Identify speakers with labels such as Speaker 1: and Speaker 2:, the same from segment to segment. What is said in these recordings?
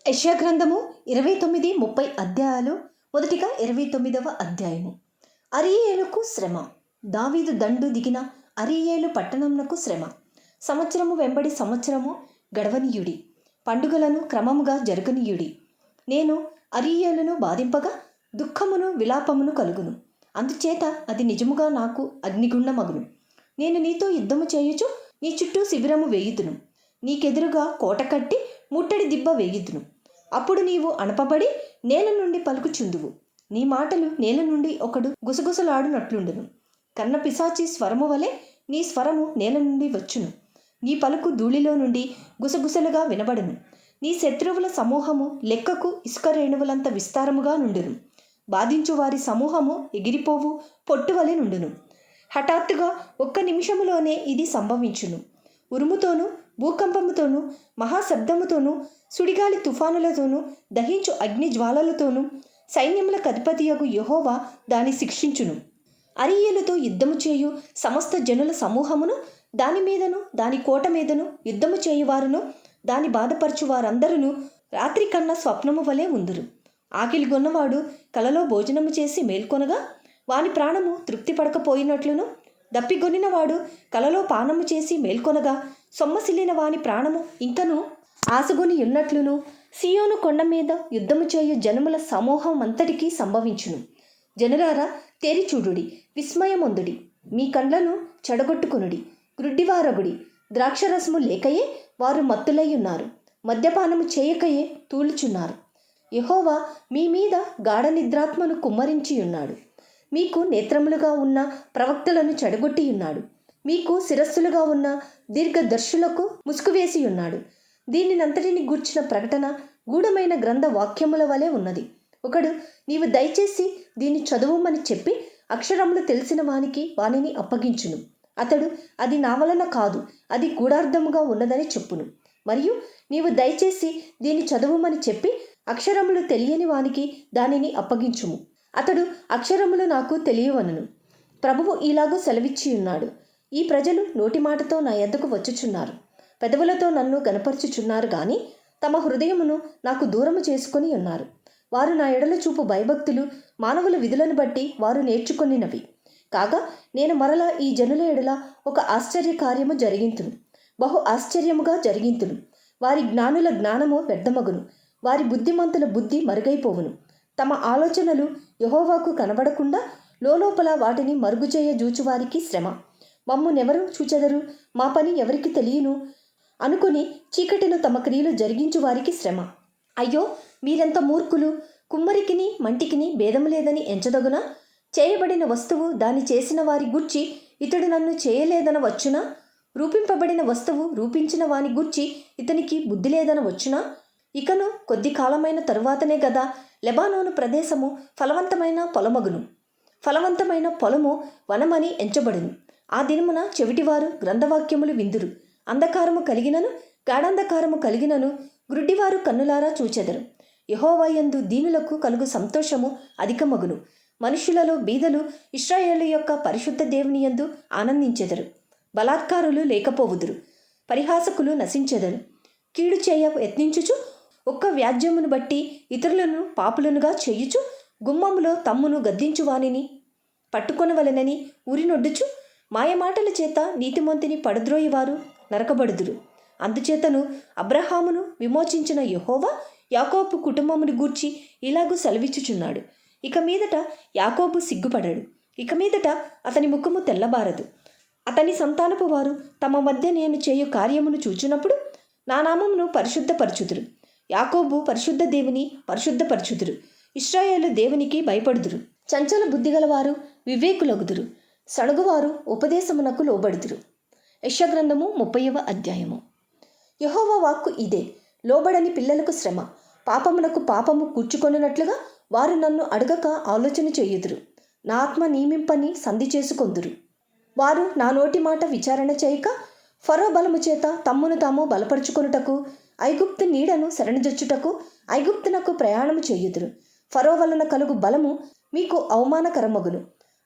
Speaker 1: యెషయా గ్రంథము 29, 30 అధ్యాయాలు. మొదటిగా 29వ అధ్యాయము. అరీయేలుకు శ్రమ. దావీదు దండు దిగిన అరీయేలు పట్టణమునకు శ్రమ. సంవత్సరము వెంబడి సంవత్సరము గడవనీయుడి, పండుగలను క్రమముగా జరగనీయుడి. నేను అరీయేలును బాధింపగా దుఃఖమును విలాపమును కలుగును. అందుచేత అది నిజముగా నాకు అగ్నిగుండమగును. నేను నీతో యుద్ధము చేయుచు నీ చుట్టూ శిబిరము వేయుదును. నీకెదురుగా కోట కట్టి ముట్టడి దిబ్బ వేయుదును. అప్పుడు నీవు అణపబడి నేల నుండి పలుకుచుందువు. నీ మాటలు నేల నుండి ఒకడు గుసగుసలాడునట్లుండును. కన్న పిశాచి స్వరము వలె నీ స్వరము నేల నుండి వచ్చును. నీ పలుకు ధూళిలో నుండి గుసగుసలుగా వినబడును. నీ శత్రువుల సమూహము లెక్కకు ఇసుక రేణువులంత విస్తారముగా నుండును. బాధించు వారి సమూహము ఎగిరిపోవు పొట్టువలె నుండును. హఠాత్తుగా ఒక్క నిమిషములోనే ఇది సంభవించును. ఉరుముతోనూ భూకంపముతోనూ మహాశబ్దముతోనూ సుడిగాలి తుఫానులతోనూ దహించు అగ్ని జ్వాలలతోనూ సైన్యములకు అధిపతియగు యెహోవా దాని శిక్షించును. అరీయేలుతో యుద్ధము చేయు సమస్త జనుల సమూహమును దాని మీదను దాని కోట మీదను యుద్ధము చేయువారును దాని బాధపరచు వారందరూ రాత్రి కన్నా స్వప్నము వలె ఉందురు. ఆకిలి గొన్నవాడు కలలో భోజనము చేసి మేల్కొనగా వాని ప్రాణము తృప్తి పడకపోయినట్లును, దప్పిగొనినవాడు కలలో పానము చేసి మేల్కొనగా సొమ్మసిల్లిన వాని ప్రాణము ఇంకను ఆశగొని ఉన్నట్లును సీయోను కొండ మీద యుద్ధము చేయు జనముల సమూహం అంతటికీ సంభవించును. జనులారా, తేరి చూడుడి, విస్మయమొందుడి, మీ కండ్లను చెడగొట్టుకొనుడి. గ్రుడ్డివారగుడి, ద్రాక్షరసము లేకయే వారు మత్తులై ఉన్నారు, మద్యపానము చేయకయే తూలుచున్నారు. యెహోవా మీ మీద గాఢ నిద్రాత్మను కుమ్మరించి ఉన్నాడు. మీకు నేత్రములుగా ఉన్న ప్రవక్తలను చెడగొట్టి ఉన్నాడు. మీకు శిరస్సులుగా ఉన్న దీర్ఘదర్శులకు ముసుగు వేసి ఉన్నాడు. దీనినంతటిని గూర్చిన ప్రకటన గూఢమైన గ్రంథ వాక్యముల వలె ఉన్నది. ఒకడు నీవు దయచేసి దీన్ని చదువుమని చెప్పి అక్షరములు తెలిసిన వానికి వానిని అప్పగించును. అతడు అది నా వలన కాదు, అది గూఢార్థముగా ఉన్నదని చెప్పును. మరియు నీవు దయచేసి దీన్ని చదువుమని చెప్పి అక్షరములు తెలియని వానికి దానిని అప్పగించుము. అతడు అక్షరములు నాకు తెలియవనును. ప్రభువు ఇలాగూ సెలవిచ్చి ఉన్నాడు. ఈ ప్రజలు నోటి మాటతో నా యొద్దకు వచ్చుచున్నారు, పెదవులతో నన్ను గనపరుచుచున్నారు గాని తమ హృదయమును నాకు దూరము చేసుకొని ఉన్నారు. వారు నా ఎడల చూపు భయభక్తులు మానవుల విధులను బట్టి వారు నేర్చుకొనినవి. కాగా నేను మరలా ఈ జనుల ఎడల ఒక ఆశ్చర్య కార్యము జరిగింతును, బహు ఆశ్చర్యముగా జరిగింతును. వారి జ్ఞానుల జ్ఞానము వ్యర్థమగును, వారి బుద్ధిమంతుల బుద్ధి మరుగైపోవును. తమ ఆలోచనలు యెహోవాకు కనబడకుండా లోపల వాటిని మరుగుచేయ జూచువారికి శ్రమ. మమ్మునెవరు చూచెదరు, మా పని ఎవరికి తెలియను అనుకుని చీకటిలో తమ క్రియలు జరిగించు వారికి శ్రమ. అయ్యో, మీరెంత మూర్ఖులు! కుమ్మరికిని మంటికిని భేదము లేదని ఎంచదగునా? చేయబడిన వస్తువు దాని చేసిన వారి గూర్చి ఇతడు నన్ను చేయలేదన వచ్చునా? రూపింపబడిన వస్తువు రూపించిన వాని గూర్చి ఇతనికి బుద్ధి లేదన వచ్చునా? ఇకను కొద్ది కాలమైన తరువాతనే గదా లెబానోను ప్రదేశము ఫలవంతమైన పొలమగును. ఫలవంతమైన పొలము వనమని ఎంచబడును. ఆ దినమున చెవిటివారు గ్రంథవాక్యములు విందురు. అంధకారము కలిగినను గాఢంధకారము కలిగినను గ్రుడ్డివారు కన్నులారా చూచెదరు. యెహోవా యందు దీనులకు కలుగు సంతోషము అధికమగును. మనుష్యులలో బీదలు ఇశ్రాయేలు యొక్క పరిశుద్ధ దేవుని యందు ఆనందించెదరు. బలాత్కారులు లేకపోవుదురు, పరిహాసకులు నశించెదరు. కీడు చేయ యత్నించుచు ఒక్క వ్యాజ్యమును బట్టి ఇతరులను పాపులనుగా చేయుచు గుమ్మములో తమ్మును గద్దించు వానిని పట్టుకొనవలెనని ఉరినొడ్డుచు మాయమాటల చేత నీతిమంతుని పడద్రోయివారు నరకబడుదురు. అందుచేతను అబ్రహామును విమోచించిన యెహోవా యాకోబు కుటుంబమును గూర్చి ఇలాగూ సెలవిచ్చుచున్నాడు. ఇక మీదట యాకోబు సిగ్గుపడడు, ఇక మీదట అతని ముఖము తెల్లబారదు. అతని సంతానపు వారు తమ మధ్య నేను చేయు కార్యమును చూచినప్పుడు నా నామమును పరిశుద్ధపరచుదురు. యాకోబు పరిశుద్ధ దేవుని పరిశుద్ధపరచుదురు. ఇశ్రాయేలు దేవునికి భయపడుదురు. చంచల బుద్ధిగలవారు వివేకులగుదురు, సణుగువారు ఉపదేశమునకు లోబడుదురు. యెషయా గ్రంథము 30వ అధ్యాయము. యెహోవా వాక్కు ఇదే: లోబడని పిల్లలకు శ్రమ. పాపమునకు పాపము కూర్చుకొనున్నట్లుగా వారు నన్ను అడగక ఆలోచన చేయుదురు. నా ఆత్మ నియమింపని సంధి చేసుకొందురు. వారు నా నోటి మాట విచారణ చేయక ఫరో బలము చేత తమ్మును తాము బలపరుచుకొనుటకు ఐగుప్తు నీడను శరణుజొచ్చుటకు ఐగుప్తునకు ప్రయాణము చేయుదురు. ఫరో వలన కలుగు బలము మీకు అవమానకరమగును.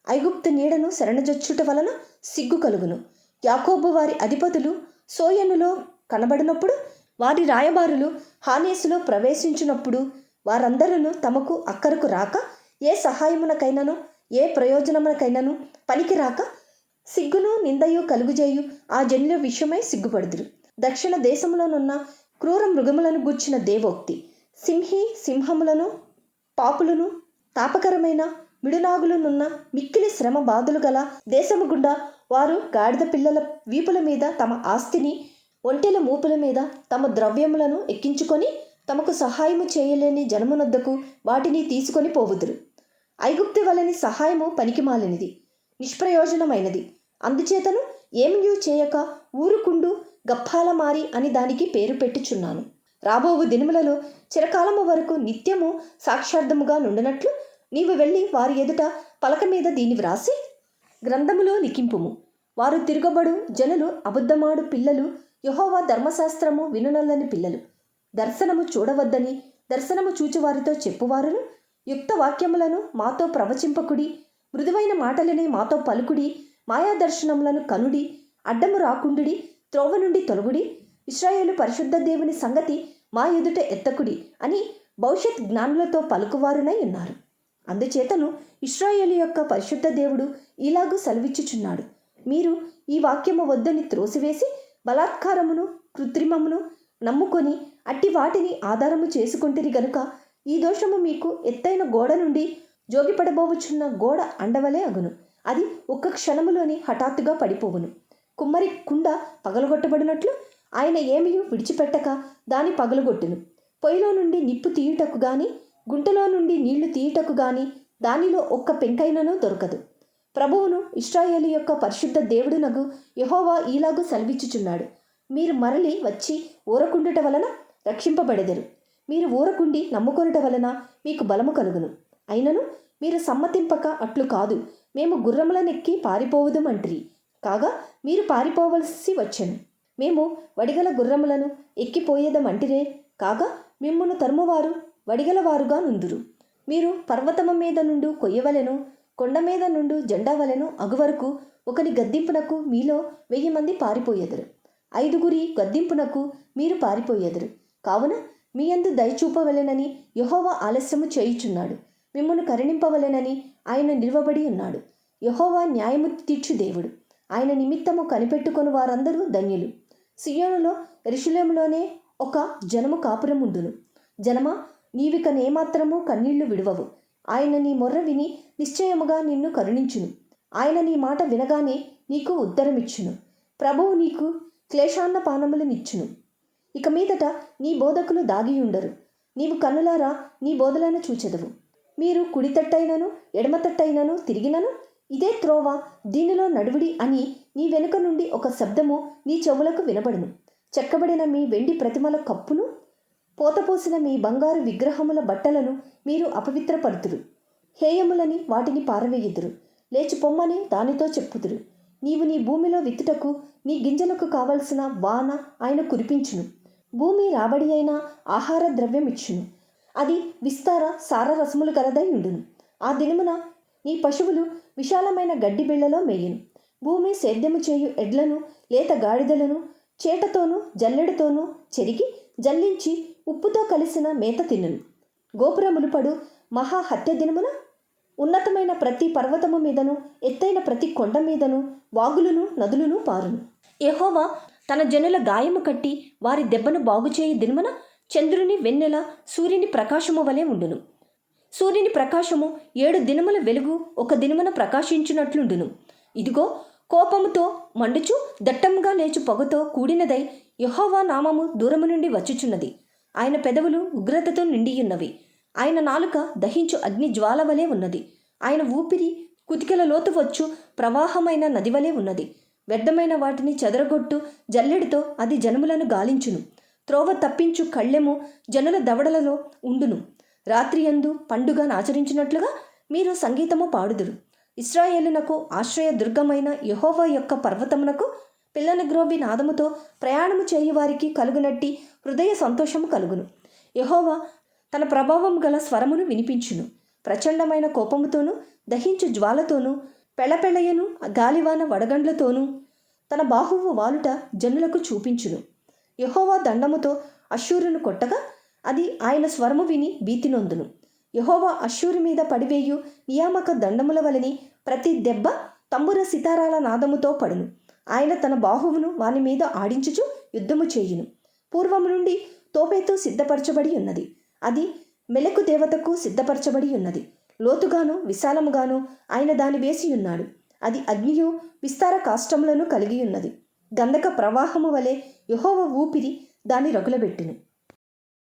Speaker 1: ఐగుప్తు నీడను శరణుజొచ్చుట వలన సిగ్గు కలుగును. యాకోబు వారి అధిపతులు సోయనులో కనబడినప్పుడు వారి రాయబారులు హానేసులో ప్రవేశించినప్పుడు వారందరూ తమకు అక్కరకు రాక ఏ సహాయమునకైనను ఏ ప్రయోజనమునకైనను పనికి రాక సిగ్గును నిందయు కలుగుజేయు ఆ జనుల విషయమై సిగ్గుపడుదురు. దక్షిణ దేశంలోనున్న క్రూర మృగములను గూర్చిన దేవోక్తి. సింహములను పాపులను తాపకరమైన మిడునాగులనున్న మిక్కిలి శ్రమ బాధలు గల దేశము గుండా వారు గాడిద పిల్లల వీపుల మీద తమ ఆస్తిని, ఒంటెల మూపుల మీద తమ ద్రవ్యములను ఎక్కించుకొని తమకు సహాయము చేయలేని జనమునొద్దకు వాటిని తీసుకొని పోవుదురు. ఐగుప్తు వలని సహాయము పనికిమాలినది, నిష్ప్రయోజనమైనది. అందుచేతను ఏమియూ చేయక ఊరుకుండు గప్పాలమారి అని దానికి పేరు పెట్టుచున్నాను. రాబోవు దినములలో చిరకాలము వరకు నిత్యము సాక్షార్థముగా నుండినట్లు నీవు వెళ్ళి వారి ఎదుట పలక మీద దీన్ని వ్రాసి గ్రంథములో లిఖింపుము. వారు తిరగబడు జనులు అబద్ధమాడు పిల్లలు, యెహోవా ధర్మశాస్త్రము వినునల్లని పిల్లలు. దర్శనము చూడవద్దని దర్శనము చూచువారితో చెప్పువారును, యుక్త వాక్యములను మాతో ప్రవచింపకుడి, మృదువైన మాటలని మాతో పలుకుడి, మాయా దర్శనములను కనుడి, అడ్డము రాకుండుడి, త్రోవ నుండి తొలగుడి, ఇశ్రాయేలు పరిశుద్ధ దేవుని సంగతి మా ఎదుట ఎత్తకుడి అని భవిష్యత్ జ్ఞానులతో పలుకువారునై ఉన్నారు. అందుచేతను ఇశ్రాయేలు యొక్క పరిశుద్ధ దేవుడు ఇలాగూ సెలవిచ్చుచున్నాడు, మీరు ఈ వాక్యము వద్దని త్రోసివేసి బలాత్కారమును కృత్రిమమును నమ్ముకొని అట్టి వాటిని ఆధారము చేసుకుంటిరి గనుక ఈ దోషము మీకు ఎత్తైన గోడ నుండి జోగిపడబోవుచున్న గోడ అండవలే అగును. అది ఒక్క క్షణములోని హఠాత్తుగా పడిపోవును. కుమ్మరి కుండ పగలగొట్టబడినట్లు ఆయన ఏమీ విడిచిపెట్టక దాని పగలగొట్టును. పొయ్యిలో నుండి నిప్పు తీయుటకు గాని గుంటలో నుండి నీళ్లు తీయుటకు గాని దానిలో ఒక్క పెంకైనను దొరకదు. ప్రభువును ఇశ్రాయేలు యొక్క పరిశుద్ధ దేవుడునగు యెహోవా ఈలాగు సెలవిచ్చుచున్నాడు, మీరు మరలి వచ్చి ఊరకుండుట వలన రక్షింపబడెదరు. మీరు ఊరకుండి నమ్ముకొనుట వలన మీకు బలము కలుగును. అయినను మీరు సమ్మతింపక అట్లు కాదు, మేము గుర్రములనెక్కి పారిపోవుదమంటిరి. కాగా మీరు పారిపోవలసి వచ్చెను. మేము వడిగల గుర్రములను ఎక్కిపోయేదమంటిరే. కాగా మిమ్మును తరుమువారు వడిగలవారుగా నుందురు. మీరు పర్వతము మీద నుండి కొయ్యవలెను, కొండ మీద నుండి జెండావలెను అగువరకు ఒకని గద్దింపునకు మీలో 1000 మంది పారిపోయేదరు. 5 గద్దింపునకు మీరు పారిపోయేదరు. కావున మీ యందు దయచూపవలెనని యెహోవా ఆలస్యము చేయుచున్నాడు. మిమ్మును కరుణింపవలెనని ఆయన నిలువబడి ఉన్నాడు. యెహోవా న్యాయము తీర్చు దేవుడు. ఆయన నిమిత్తము కనిపెట్టుకొని వారందరూ ధన్యులు. సియోనులో యెరూషలేములోనే ఒక జనము కాపురముండును. జనమా, నీవిక నేమాత్రము కన్నీళ్లు విడువవు. ఆయన నీ మొర్ర విని నిశ్చయముగా నిన్ను కరుణించును. ఆయన నీ మాట వినగానే నీకు ఉత్తరమిచ్చును. ప్రభువు నీకు క్లేశాన్న పానములనిచ్చును. ఇక మీదట నీ బోధకులు దాగియుండరు. నీవు కన్నులారా నీ బోధలను చూచెదవు. మీరు కుడితట్టైనను ఎడమతట్టైనను తిరిగినను ఇదే త్రోవ, దీనిలో నడువుడి అని నీ వెనుక నుండి ఒక శబ్దము నీ చెవులకు వినబడును. చెక్కబడిన మీ వెండి ప్రతిమల కప్పును, పోతపోసిన మీ బంగారు విగ్రహముల బట్టలను మీరు అపవిత్రపరుతురు. హేయములని వాటిని పారవేయుదురు. లేచి పొమ్మని దానితో చెప్పుదురు. నీవు నీ భూమిలో విత్తుటకు నీ గింజలకు కావలసిన వాన ఆయన కురిపించును. భూమి రాబడి అయిన ఆహార ద్రవ్యమిచ్చును. అది విస్తార సారరసములు గలదై ఉండును. ఆ దినమున నీ పశువులు విశాలమైన గడ్డి బిళ్లలో మేయును. భూమి సేద్యము చేయు ఎడ్లను లేత గాడిదలను చేటతోనూ జల్లెడతోనూ చెరిగి జల్లించి ఉప్పుతో కలిసిన మేత తిన్నును. గోపురములు పడు మహా హత్య దినమున ఉన్నతమైన ప్రతి పర్వతము మీదను ఎత్తైన ప్రతి కొండ మీదను వాగులును నదులును పారును. యెహోవా తన జనుల గాయము కట్టి వారి దెబ్బను బాగుచేయి దినమున చంద్రుని వెన్నెల సూర్యుని ప్రకాశము వలె ఉండును. సూర్యుని ప్రకాశము 7 దినముల వెలుగు ఒక దినమున ప్రకాశించున్నట్లుండును. ఇదిగో, కోపముతో మండుచు దట్టముగా లేచు పొగతో కూడినదై యెహోవా నామము దూరము నుండి వచ్చుచున్నది. ఆయన పెదవులు ఉగ్రతతో నిండియున్నవి. ఆయన నాలుక దహించు అగ్ని జ్వాల వలె ఉన్నది. ఆయన ఊపిరి కుతికెల లోతు వచ్చు ప్రవాహమైన నది వలె ఉన్నది. వ్యర్థమైన వాటిని చెదరగొట్టు జల్లెడితో అది జనములను గాలించును. త్రోవ తప్పించు కళ్ళెము జనుల దవడలలో ఉండును. రాత్రియందు పండుగ ఆచరించినట్లుగా మీరు సంగీతము పాడుదురు. ఇశ్రాయేలునకు ఆశ్రయ దుర్గమైన యెహోవా యొక్క పర్వతమునకు పిల్లని గ్రోవి నాదముతో ప్రయాణము చేయువారికి కలుగునట్టి హృదయ సంతోషము కలుగును. యెహోవా తన ప్రభావం గల స్వరమును వినిపించును. ప్రచండమైన కోపముతోనూ దహించు జ్వాలతోనూ పెళపెళయను గాలివాన వడగండ్లతోనూ తన బాహువు వాలుట జనులకు చూపించును. యెహోవా దండముతో అష్షూరును కొట్టగా అది ఆయన స్వరము విని భీతి నొందును. యెహోవా అష్షూరు మీద పడివేయు నియామక దండముల వలని ప్రతి దెబ్బ తంబుర సితారాల నాదముతో పడును. ఆయన తన బాహువును వాని మీద ఆడించుచు యుద్ధము చేయును. పూర్వము నుండి తోపేతు సిద్ధపరచబడి ఉన్నది. అది మెలకు దేవతకు సిద్ధపరచబడి ఉన్నది. లోతుగాను విశాలముగాను ఆయన దాని వేసి ఉన్నాడు. అది అగ్నియు విస్తార కాష్టములను కలిగి ఉన్నది. గంధక ప్రవాహము వలె యెహోవా ఊపిరి దాని రగులబెట్టును.